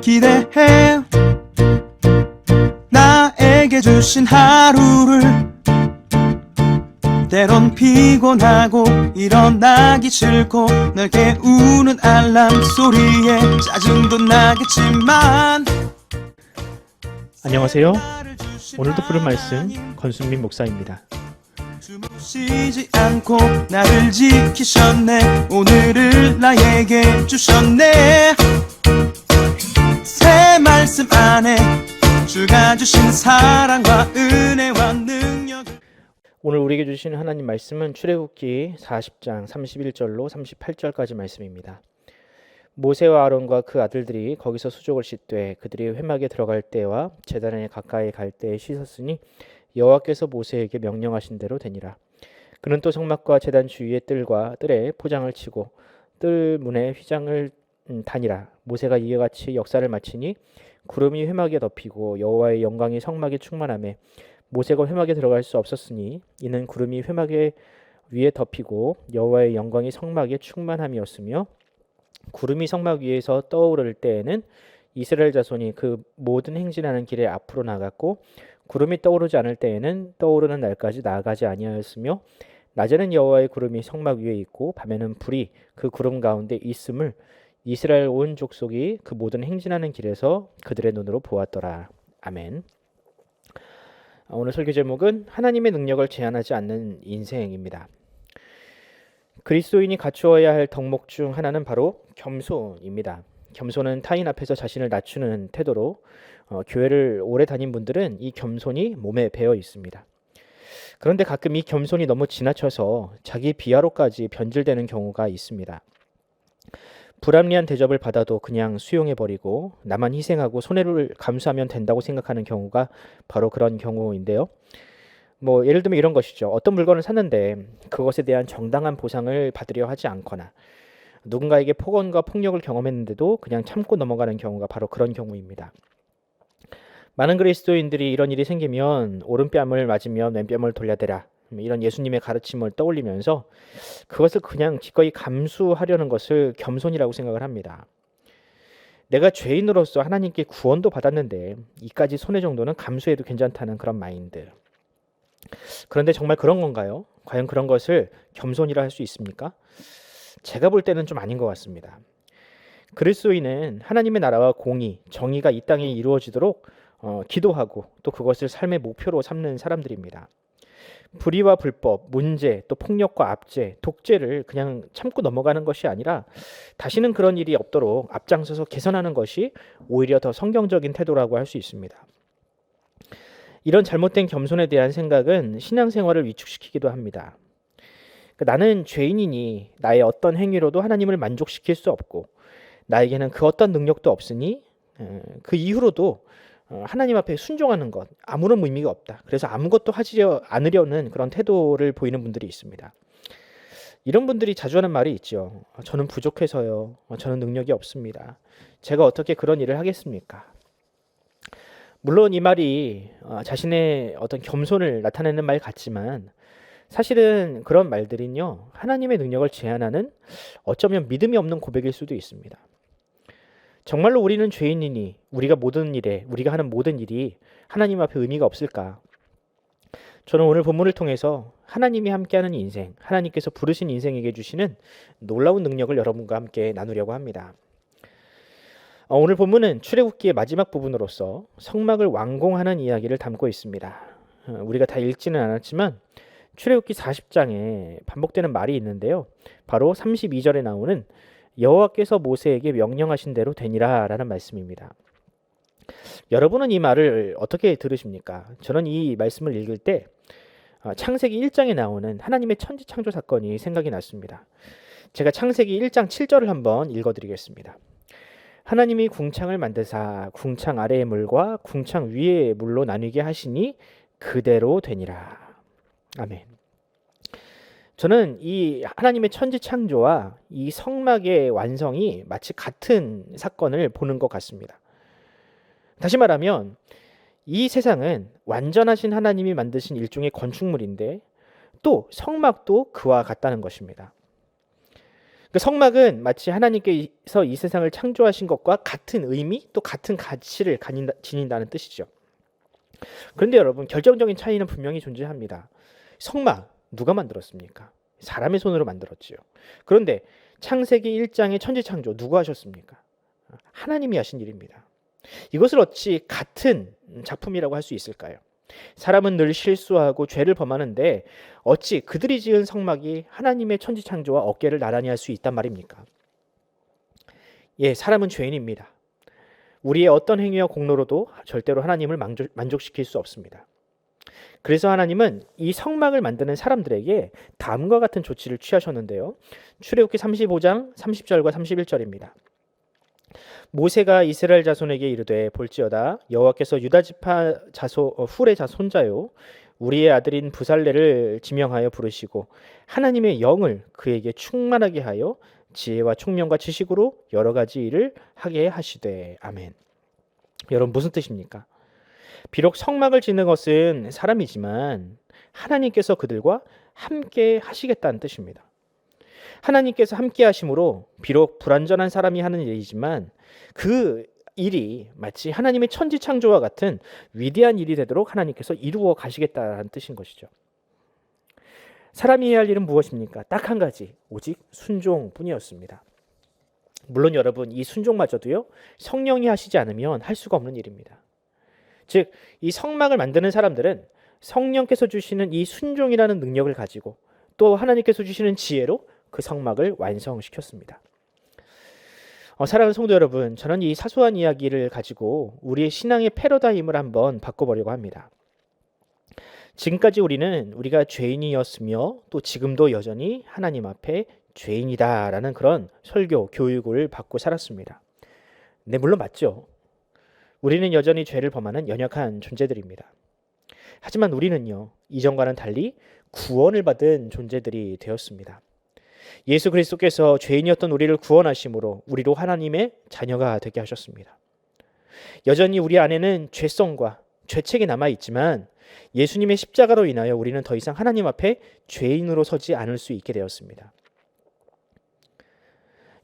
기대해 나에게 주신 하루를 때론 피곤하고 일어나기 싫고 널 깨우는 알람 소리에 짜증도 나겠지만 안녕하세요. 오늘도 부를 말씀 권순민 목사입니다. 쉬지 않고 나를 지키셨네. 오늘을 나에게 주셨네. 새 말씀 안에 주가 주신 사랑과 은혜와 능력. 오늘 우리에게 주신 하나님 말씀은 출애굽기 40장 31절로 38절까지 말씀입니다. 모세와 아론과 그 아들들이 거기서 수족을 씻되 그들이 회막에 들어갈 때와 제단에 가까이 갈 때에 씻었으니 여호와께서 모세에게 명령하신 대로 되니라. 그는 또 성막과 제단 주위의 뜰에 포장을 치고 뜰 문에 휘장을 다니라. 모세가 이와 같이 역사를 마치니 구름이 회막에 덮이고 여호와의 영광이 성막에 충만하매 모세가 회막에 들어갈 수 없었으니 이는 구름이 회막에 위에 덮이고 여호와의 영광이 성막에 충만함이었으며 구름이 성막 위에서 떠오를 때에는 이스라엘 자손이 그 모든 행진하는 길에 앞으로 나갔고 구름이 떠오르지 않을 때에는 떠오르는 날까지 나아가지 아니하였으며 낮에는 여호와의 구름이 성막 위에 있고 밤에는 불이 그 구름 가운데 있음을 이스라엘 온 족속이 그 모든 행진하는 길에서 그들의 눈으로 보았더라. 아멘. 오늘 설교 제목은 하나님의 능력을 제한하지 않는 인생입니다. 그리스도인이 갖추어야 할 덕목 중 하나는 바로 겸손입니다. 겸손은 타인 앞에서 자신을 낮추는 태도로 교회를 오래 다닌 분들은 이 겸손이 몸에 배어 있습니다. 그런데 가끔 이 겸손이 너무 지나쳐서 자기 비하로까지 변질되는 경우가 있습니다. 불합리한 대접을 받아도 그냥 수용해버리고 나만 희생하고 손해를 감수하면 된다고 생각하는 경우가 바로 그런 경우인데요. 예를 들면 이런 것이죠. 어떤 물건을 샀는데 그것에 대한 정당한 보상을 받으려 하지 않거나 누군가에게 폭언과 폭력을 경험했는데도 그냥 참고 넘어가는 경우가 바로 그런 경우입니다. 많은 그리스도인들이 이런 일이 생기면 오른뺨을 맞으면 왼뺨을 돌려대라 이런 예수님의 가르침을 떠올리면서 그것을 그냥 기꺼이 감수하려는 것을 겸손이라고 생각을 합니다. 내가 죄인으로서 하나님께 구원도 받았는데 이까지 손해 정도는 감수해도 괜찮다는 그런 마인드. 그런데 정말 그런 건가요? 과연 그런 것을 겸손이라 할 수 있습니까? 제가 볼 때는 좀 아닌 것 같습니다. 그리스도인은 하나님의 나라와 공의, 정의가 이 땅에 이루어지도록 기도하고 또 그것을 삶의 목표로 삼는 사람들입니다. 불의와 불법, 문제, 또 폭력과 압제, 독재를 그냥 참고 넘어가는 것이 아니라 다시는 그런 일이 없도록 앞장서서 개선하는 것이 오히려 더 성경적인 태도라고 할 수 있습니다. 이런 잘못된 겸손에 대한 생각은 신앙생활을 위축시키기도 합니다. 나는 죄인이니 나의 어떤 행위로도 하나님을 만족시킬 수 없고 나에게는 그 어떤 능력도 없으니 그 이후로도 하나님 앞에 순종하는 것 아무런 의미가 없다. 그래서 아무것도 하지 않으려는 그런 태도를 보이는 분들이 있습니다. 이런 분들이 자주 하는 말이 있죠. 저는 부족해서요. 저는 능력이 없습니다. 제가 어떻게 그런 일을 하겠습니까? 물론 이 말이 자신의 어떤 겸손을 나타내는 말 같지만 사실은 그런 말들은요 하나님의 능력을 제한하는 어쩌면 믿음이 없는 고백일 수도 있습니다. 정말로 우리는 죄인이니 우리가 하는 모든 일이 하나님 앞에 의미가 없을까? 저는 오늘 본문을 통해서 하나님이 함께하는 인생, 하나님께서 부르신 인생에게 주시는 놀라운 능력을 여러분과 함께 나누려고 합니다. 오늘 본문은 출애굽기의 마지막 부분으로서 성막을 완공하는 이야기를 담고 있습니다. 우리가 다 읽지는 않았지만 출애굽기 40장에 반복되는 말이 있는데요. 바로 32절에 나오는 여호와께서 모세에게 명령하신 대로 되니라 라는 말씀입니다. 여러분은 이 말을 어떻게 들으십니까? 저는 이 말씀을 읽을 때 창세기 1장에 나오는 하나님의 천지창조 사건이 생각이 났습니다. 제가 창세기 1장 7절을 한번 읽어드리겠습니다. 하나님이 궁창을 만드사 궁창 아래의 물과 궁창 위의 물로 나뉘게 하시니 그대로 되니라. 아멘. 저는 이 하나님의 천지창조와 이 성막의 완성이 마치 같은 사건을 보는 것 같습니다. 다시 말하면 이 세상은 완전하신 하나님이 만드신 일종의 건축물인데 또 성막도 그와 같다는 것입니다. 그 성막은 마치 하나님께서 이 세상을 창조하신 것과 같은 의미 또 같은 가치를 지닌다는 뜻이죠. 그런데 여러분, 결정적인 차이는 분명히 존재합니다. 성막 누가 만들었습니까? 사람의 손으로 만들었지요. 그런데 창세기 1장의 천지창조 누가 하셨습니까? 하나님이 하신 일입니다. 이것을 어찌 같은 작품이라고 할 수 있을까요? 사람은 늘 실수하고 죄를 범하는데 어찌 그들이 지은 성막이 하나님의 천지창조와 어깨를 나란히 할 수 있단 말입니까? 예, 사람은 죄인입니다. 우리의 어떤 행위와 공로로도 절대로 하나님을 만족시킬 수 없습니다. 그래서 하나님은 이 성막을 만드는 사람들에게 다음과 같은 조치를 취하셨는데요. 출애굽기 35장 30절과 31절입니다. 모세가 이스라엘 자손에게 이르되 볼지어다 여호와께서 유다 지파 훌의 손자요 우리의 아들인 부살레를 지명하여 부르시고 하나님의 영을 그에게 충만하게 하여 지혜와 총명과 지식으로 여러 가지 일을 하게 하시되. 아멘. 여러분, 무슨 뜻입니까? 비록 성막을 짓는 것은 사람이지만 하나님께서 그들과 함께 하시겠다는 뜻입니다. 하나님께서 함께 하심으로 비록 불완전한 사람이 하는 일이지만 그 일이 마치 하나님의 천지창조와 같은 위대한 일이 되도록 하나님께서 이루어 가시겠다는 뜻인 것이죠. 사람이 해야 할 일은 무엇입니까? 딱 한 가지, 오직 순종뿐이었습니다. 물론 여러분, 이 순종마저도요 성령이 하시지 않으면 할 수가 없는 일입니다. 즉, 이 성막을 만드는 사람들은 성령께서 주시는 이 순종이라는 능력을 가지고 또 하나님께서 주시는 지혜로 그 성막을 완성시켰습니다. 사랑하는 성도 여러분, 저는 이 사소한 이야기를 가지고 우리의 신앙의 패러다임을 한번 바꿔보려고 합니다. 지금까지 우리가 죄인이었으며 또 지금도 여전히 하나님 앞에 죄인이다라는 그런 설교, 교육을 받고 살았습니다. 네, 물론 맞죠. 우리는 여전히 죄를 범하는 연약한 존재들입니다. 하지만 우리는요, 이전과는 달리 구원을 받은 존재들이 되었습니다. 예수 그리스도께서 죄인이었던 우리를 구원하심으로 우리로 하나님의 자녀가 되게 하셨습니다. 여전히 우리 안에는 죄성과 죄책이 남아있지만 예수님의 십자가로 인하여 우리는 더 이상 하나님 앞에 죄인으로 서지 않을 수 있게 되었습니다.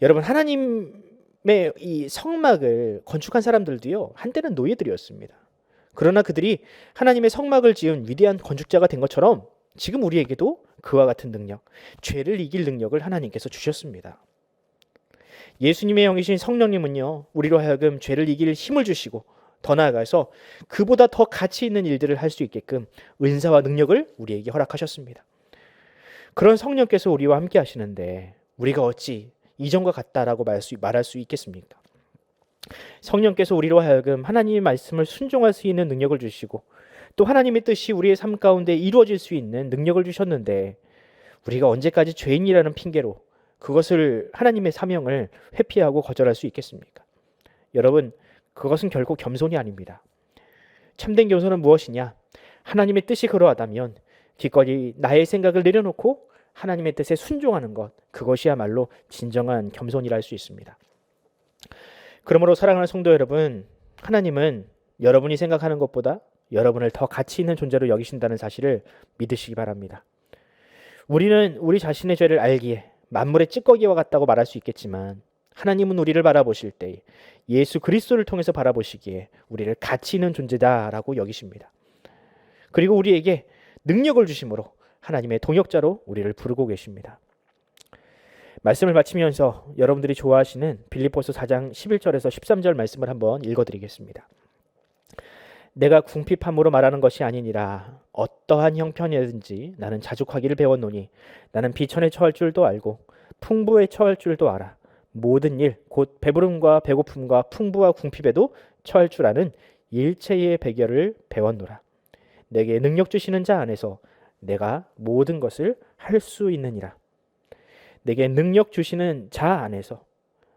여러분, 하나님의 이 성막을 건축한 사람들도요, 한때는 노예들이었습니다. 그러나 그들이 하나님의 성막을 지은 위대한 건축자가 된 것처럼 지금 우리에게도 그와 같은 능력, 죄를 이길 능력을 하나님께서 주셨습니다. 예수님의 영이신 성령님은요, 우리로 하여금 죄를 이길 힘을 주시고 더 나아가서 그보다 더 가치 있는 일들을 할 수 있게끔 은사와 능력을 우리에게 허락하셨습니다. 그런 성령께서 우리와 함께 하시는데 우리가 어찌 이전과 같다라고 말할 수 있겠습니까? 성령께서 우리로 하여금 하나님의 말씀을 순종할 수 있는 능력을 주시고 또 하나님의 뜻이 우리의 삶 가운데 이루어질 수 있는 능력을 주셨는데 우리가 언제까지 죄인이라는 핑계로 그것을 하나님의 사명을 회피하고 거절할 수 있겠습니까? 여러분, 그것은 결코 겸손이 아닙니다. 참된 겸손은 무엇이냐? 하나님의 뜻이 그러하다면 기꺼이 나의 생각을 내려놓고 하나님의 뜻에 순종하는 것, 그것이야말로 진정한 겸손이라 할 수 있습니다. 그러므로 사랑하는 성도 여러분, 하나님은 여러분이 생각하는 것보다 여러분을 더 가치 있는 존재로 여기신다는 사실을 믿으시기 바랍니다. 우리는 우리 자신의 죄를 알기에 만물의 찌꺼기와 같다고 말할 수 있겠지만 하나님은 우리를 바라보실 때 예수 그리스도를 통해서 바라보시기에 우리를 가치 있는 존재다라고 여기십니다. 그리고 우리에게 능력을 주심으로 하나님의 동역자로 우리를 부르고 계십니다. 말씀을 마치면서 여러분들이 좋아하시는 빌립보서 4장 11절에서 13절 말씀을 한번 읽어드리겠습니다. 내가 궁핍함으로 말하는 것이 아니니라. 어떠한 형편이든지 나는 자족하기를 배웠노니 나는 비천에 처할 줄도 알고 풍부에 처할 줄도 알아. 모든 일 곧 배부름과 배고픔과 풍부와 궁핍에도 처할 줄 아는 일체의 배결을 배웠노라. 내게 능력 주시는 자 안에서 내가 모든 것을 할 수 있느니라. 내게 능력 주시는 자 안에서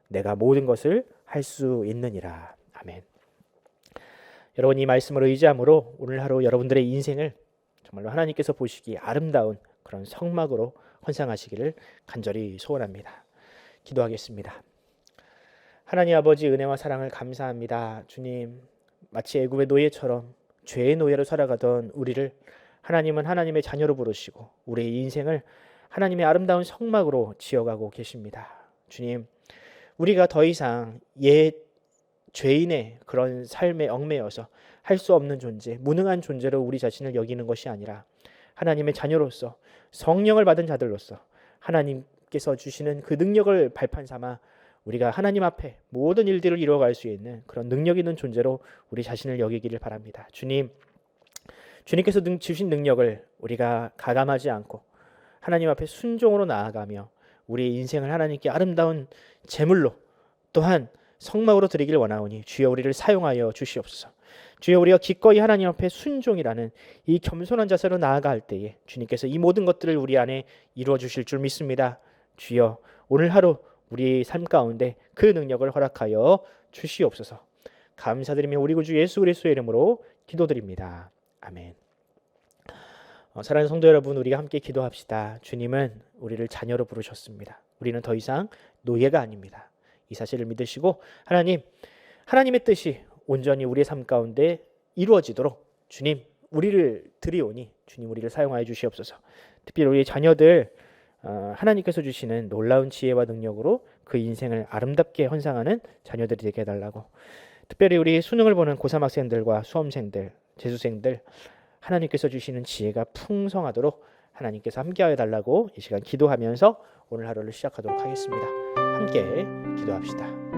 내가 모든 것을 할 수 있느니라. 아멘. 여러분, 이 말씀을 의지함으로 오늘 하루 여러분들의 인생을 정말로 하나님께서 보시기 아름다운 그런 성막으로 헌상하시기를 간절히 소원합니다. 기도하겠습니다. 하나님 아버지, 은혜와 사랑을 감사합니다. 주님, 마치 애굽의 노예처럼 죄의 노예로 살아가던 우리를 하나님은 하나님의 자녀로 부르시고 우리의 인생을 하나님의 아름다운 성막으로 지어가고 계십니다. 주님, 우리가 더 이상 옛 죄인의 그런 삶에 얽매여서 할 수 없는 존재, 무능한 존재로 우리 자신을 여기는 것이 아니라 하나님의 자녀로서 성령을 받은 자들로서 하나님께서 주시는 그 능력을 발판 삼아 우리가 하나님 앞에 모든 일들을 이루어갈 수 있는 그런 능력 있는 존재로 우리 자신을 여기기를 바랍니다. 주님, 주님께서 주신 능력을 우리가 가감하지 않고 하나님 앞에 순종으로 나아가며 우리의 인생을 하나님께 아름다운 제물로 또한 성막으로 드리길 원하오니 주여 우리를 사용하여 주시옵소서. 주여 우리가 기꺼이 하나님 앞에 순종이라는 이 겸손한 자세로 나아갈 때에 주님께서 이 모든 것들을 우리 안에 이루어 주실 줄 믿습니다. 주여 오늘 하루 우리의 삶 가운데 그 능력을 허락하여 주시옵소서. 감사드리며 우리 구주 예수 그리스도의 이름으로 기도드립니다. 아멘. 사랑하는 성도 여러분, 우리가 함께 기도합시다. 주님은 우리를 자녀로 부르셨습니다. 우리는 더 이상 노예가 아닙니다. 이 사실을 믿으시고 하나님의 뜻이 온전히 우리의 삶 가운데 이루어지도록 주님 우리를 드리오니 주님 우리를 사용하여 주시옵소서. 특별히 우리 자녀들 하나님께서 주시는 놀라운 지혜와 능력으로 그 인생을 아름답게 헌상하는 자녀들이 되게 해달라고, 특별히 우리 수능을 보는 고3 학생들과 수험생들, 재수생들 하나님께서 주시는 지혜가 풍성하도록 하나님께서 함께하여 달라고 이 시간 기도하면서 오늘 하루를 시작하도록 하겠습니다. 함께 기도합시다.